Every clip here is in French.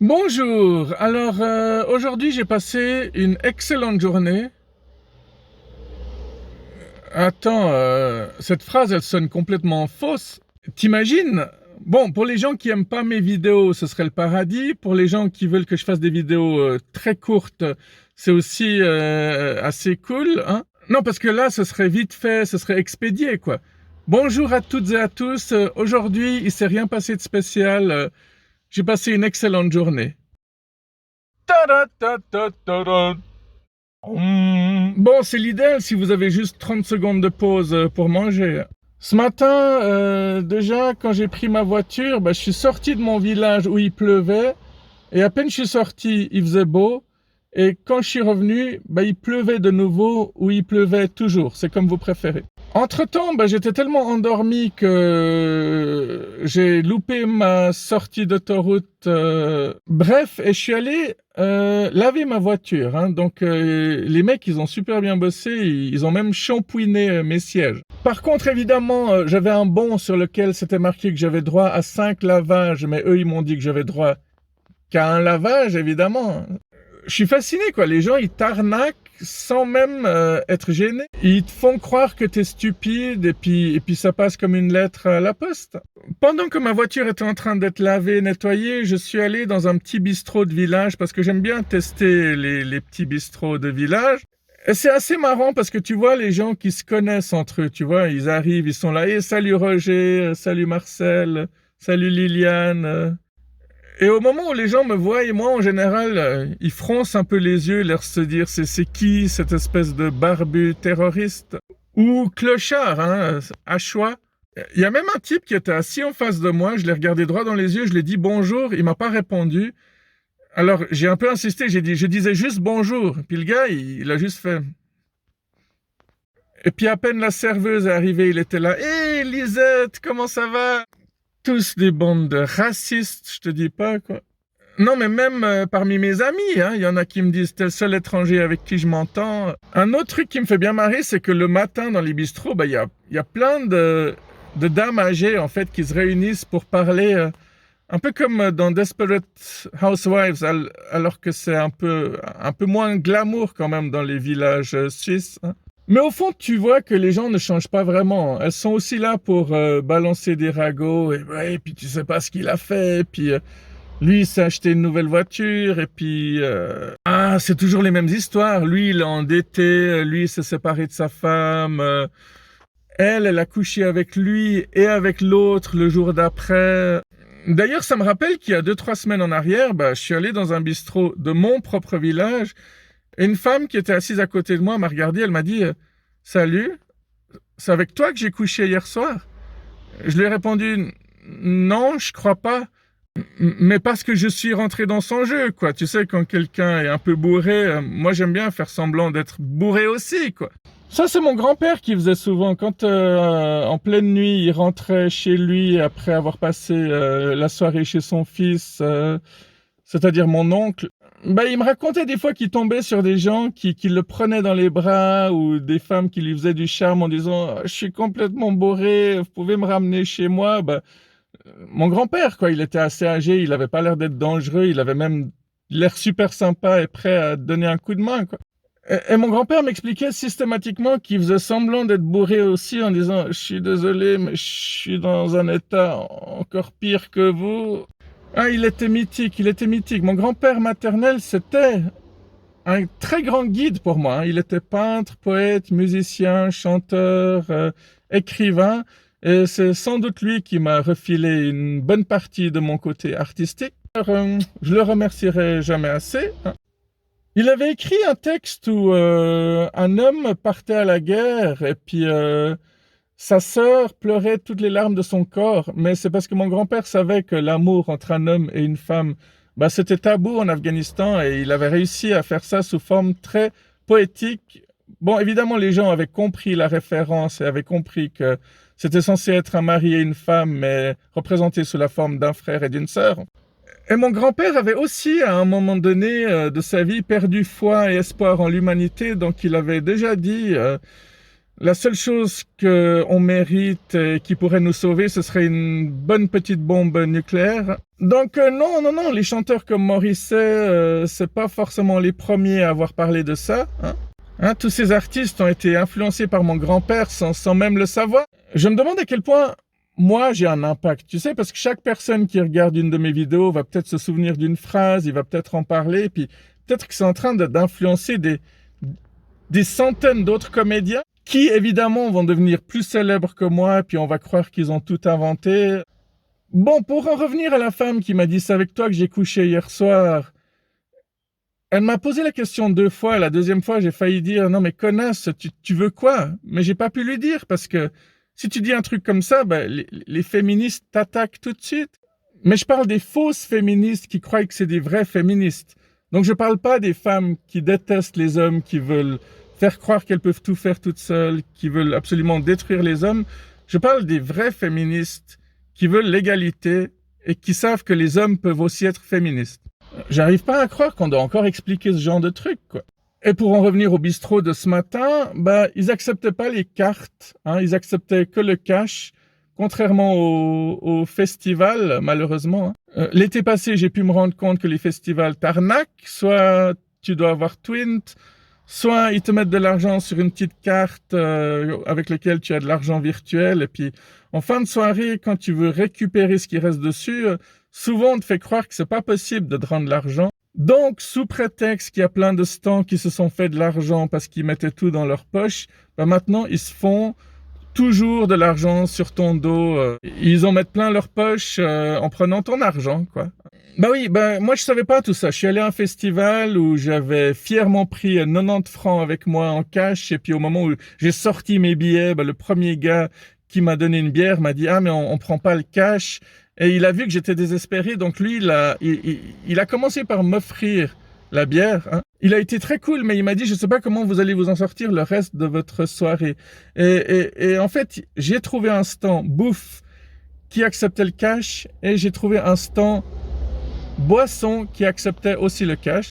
Bonjour, alors aujourd'hui j'ai passé une excellente journée. Attends, cette phrase elle sonne complètement fausse. T'imagines? Bon, pour les gens qui aiment pas mes vidéos, ce serait le paradis. Pour les gens qui veulent que je fasse des vidéos très courtes, c'est aussi assez cool, hein? Non, parce que là, ce serait vite fait, ce serait expédié, quoi. Bonjour à toutes et à tous. Aujourd'hui, il s'est rien passé de spécial. J'ai passé une excellente journée. Ta-da-ta-ta-ta-da. Bon, c'est l'idéal si vous avez juste 30 secondes de pause pour manger. Ce matin, déjà, quand j'ai pris ma voiture, je suis sorti de mon village où il pleuvait. Et à peine je suis sorti, il faisait beau. Et quand je suis revenu, il pleuvait de nouveau ou il pleuvait toujours. C'est comme vous préférez. Entre-temps, j'étais tellement endormi que j'ai loupé ma sortie d'autoroute. Bref, et je suis allé laver ma voiture. Hein. Donc, les mecs, ils ont super bien bossé. Ils ont même shampouiné mes sièges. Par contre, évidemment, j'avais un bon sur lequel c'était marqué que j'avais droit à 5 lavages. Mais eux, ils m'ont dit que j'avais droit qu'à un lavage, évidemment. Je suis fasciné, quoi. Les gens, ils t'arnaquent sans même être gênés. Ils te font croire que t'es stupide et puis ça passe comme une lettre à la poste. Pendant que ma voiture était en train d'être lavée, nettoyée, je suis allé dans un petit bistrot de village parce que j'aime bien tester les petits bistrots de village. Et c'est assez marrant parce que tu vois les gens qui se connaissent entre eux, tu vois, ils arrivent, ils sont là, hey, salut Roger, salut Marcel, salut Liliane. Et au moment où les gens me voient, et moi en général, ils froncent un peu les yeux, l'air se dire c'est qui cette espèce de barbu terroriste ou clochard, hein, à choix. Il y a même un type qui était assis en face de moi, je l'ai regardé droit dans les yeux, je lui ai dit bonjour, il m'a pas répondu. Alors j'ai un peu insisté, j'ai dit je disais juste bonjour, puis le gars il a juste fait. Et puis à peine la serveuse est arrivée, il était là, hé Lisette, comment ça va? Tous des bandes de racistes, je te dis pas, quoi. Non, mais même parmi mes amis, hein, il y en a qui me disent « t'es le seul étranger avec qui je m'entends ». Un autre truc qui me fait bien marrer, c'est que le matin, dans les bistrots, il y a plein de dames âgées, en fait, qui se réunissent pour parler, un peu comme dans Desperate Housewives, alors que c'est un peu moins glamour quand même dans les villages suisses, hein. Mais au fond, tu vois que les gens ne changent pas vraiment. Elles sont aussi là pour balancer des ragots. Et ouais, puis tu sais pas ce qu'il a fait. Et puis lui, il s'est acheté une nouvelle voiture. Et puis c'est toujours les mêmes histoires. Lui, il est endetté. Lui, il s'est séparé de sa femme. Elle a couché avec lui et avec l'autre le jour d'après. D'ailleurs, ça me rappelle qu'il y a 2-3 semaines en arrière, je suis allé dans un bistrot de mon propre village. Et une femme qui était assise à côté de moi m'a regardé, elle m'a dit « Salut, c'est avec toi que j'ai couché hier soir ?» Je lui ai répondu « Non, je crois pas. » Mais parce que je suis rentré dans son jeu, quoi. Tu sais, quand quelqu'un est un peu bourré, moi j'aime bien faire semblant d'être bourré aussi, quoi. Ça, c'est mon grand-père qui faisait souvent. Quand en pleine nuit, il rentrait chez lui après avoir passé la soirée chez son fils, c'est-à-dire mon oncle, il me racontait des fois qu'il tombait sur des gens qui le prenaient dans les bras ou des femmes qui lui faisaient du charme en disant « Je suis complètement bourré, vous pouvez me ramener chez moi ?» Mon grand-père, quoi, il était assez âgé, il avait pas l'air d'être dangereux, il avait même l'air super sympa et prêt à donner un coup de main, quoi. Et mon grand-père m'expliquait systématiquement qu'il faisait semblant d'être bourré aussi en disant « Je suis désolé, mais je suis dans un état encore pire que vous. » Ah, il était mythique. Mon grand-père maternel, c'était un très grand guide pour moi. Il était peintre, poète, musicien, chanteur, écrivain. Et c'est sans doute lui qui m'a refilé une bonne partie de mon côté artistique. Alors, je le remercierai jamais assez, hein. Il avait écrit un texte où un homme partait à la guerre et puis sa sœur pleurait toutes les larmes de son corps. Mais c'est parce que mon grand-père savait que l'amour entre un homme et une femme, c'était tabou en Afghanistan et il avait réussi à faire ça sous forme très poétique. Bon, évidemment, les gens avaient compris la référence et avaient compris que c'était censé être un mari et une femme, mais représenté sous la forme d'un frère et d'une sœur. Et mon grand-père avait aussi, à un moment donné de sa vie, perdu foi et espoir en l'humanité, donc il avait déjà dit La seule chose qu'on mérite et qui pourrait nous sauver, ce serait une bonne petite bombe nucléaire. Donc non, les chanteurs comme Morrissey, c'est pas forcément les premiers à avoir parlé de ça. Tous ces artistes ont été influencés par mon grand-père sans même le savoir. Je me demande à quel point moi j'ai un impact, tu sais, parce que chaque personne qui regarde une de mes vidéos va peut-être se souvenir d'une phrase, il va peut-être en parler, puis peut-être que c'est en train d'influencer des centaines d'autres comédiens qui, évidemment, vont devenir plus célèbres que moi, puis on va croire qu'ils ont tout inventé. Bon, pour en revenir à la femme qui m'a dit « c'est avec toi que j'ai couché hier soir », elle m'a posé la question 2 fois. La deuxième fois, j'ai failli dire « non mais connasse, tu veux quoi ?» Mais j'ai pas pu lui dire parce que si tu dis un truc comme ça, les féministes t'attaquent tout de suite. Mais je parle des fausses féministes qui croient que c'est des vraies féministes. Donc je parle pas des femmes qui détestent les hommes, qui veulent faire croire qu'elles peuvent tout faire toutes seules, qui veulent absolument détruire les hommes. Je parle des vraies féministes qui veulent l'égalité et qui savent que les hommes peuvent aussi être féministes. J'arrive pas à croire qu'on doit encore expliquer ce genre de truc, quoi. Et pour en revenir au bistrot de ce matin, ils acceptaient pas les cartes, ils acceptaient que le cash, contrairement au festival, malheureusement. L'été passé, j'ai pu me rendre compte que les festivals t'arnaquent, soit tu dois avoir Twint, soit ils te mettent de l'argent sur une petite carte avec laquelle tu as de l'argent virtuel, et puis en fin de soirée, quand tu veux récupérer ce qui reste dessus, souvent on te fait croire que c'est pas possible de te rendre l'argent. Donc, sous prétexte qu'il y a plein de stands qui se sont fait de l'argent parce qu'ils mettaient tout dans leur poche, maintenant ils se font toujours de l'argent sur ton dos. Ils en mettent plein leur poche en prenant ton argent, quoi. Oui, moi je savais pas tout ça. Je suis allé à un festival où j'avais fièrement pris 90 francs avec moi en cash, et puis au moment où j'ai sorti mes billets, le premier gars qui m'a donné une bière m'a dit « ah mais on prend pas le cash ». Et il a vu que j'étais désespéré, donc lui il a commencé par m'offrir la bière. Il a été très cool, mais il m'a dit « je sais pas comment vous allez vous en sortir le reste de votre soirée ». Et en fait, j'ai trouvé un stand bouffe qui acceptait le cash, et j'ai trouvé un stand boisson qui acceptait aussi le cash.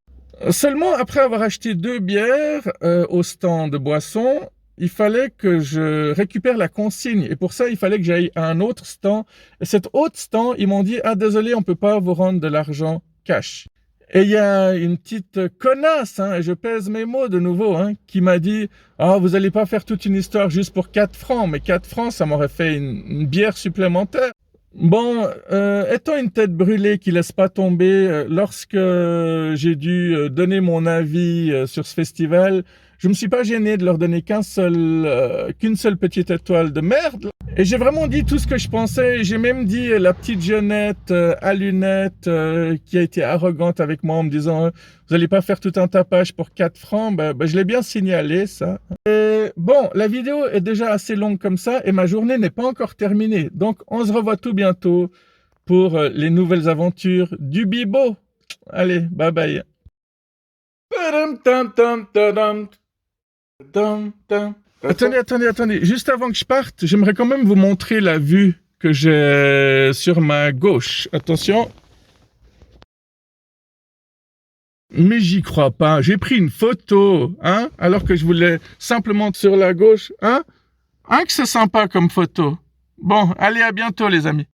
Seulement, après avoir acheté 2 bières au stand de boisson, il fallait que je récupère la consigne. Et pour ça, il fallait que j'aille à un autre stand. Et cet autre stand, ils m'ont dit « ah, désolé, on peut pas vous rendre de l'argent cash ». Et il y a une petite connasse, et je pèse mes mots de nouveau, qui m'a dit « ah, vous allez pas faire toute une histoire juste pour 4 francs ». Mais 4 francs, ça m'aurait fait une bière supplémentaire. Bon, étant une tête brûlée qui laisse pas tomber, lorsque j'ai dû donner mon avis sur ce festival, je me suis pas gêné de leur donner qu'une seule petite étoile de merde. Et j'ai vraiment dit tout ce que je pensais. J'ai même dit la petite jeunette à lunettes qui a été arrogante avec moi en me disant vous allez pas faire tout un tapage pour 4 francs. Je l'ai bien signalé, ça. Et bon, la vidéo est déjà assez longue comme ça et ma journée n'est pas encore terminée. Donc, on se revoit tout bientôt pour les nouvelles aventures du Bibo. Allez, bye bye. Attendez. Juste avant que je parte, j'aimerais quand même vous montrer la vue que j'ai sur ma gauche. Attention. Mais j'y crois pas. J'ai pris une photo, alors que je voulais simplement sur la gauche, que c'est sympa comme photo. Bon, allez, à bientôt les amis.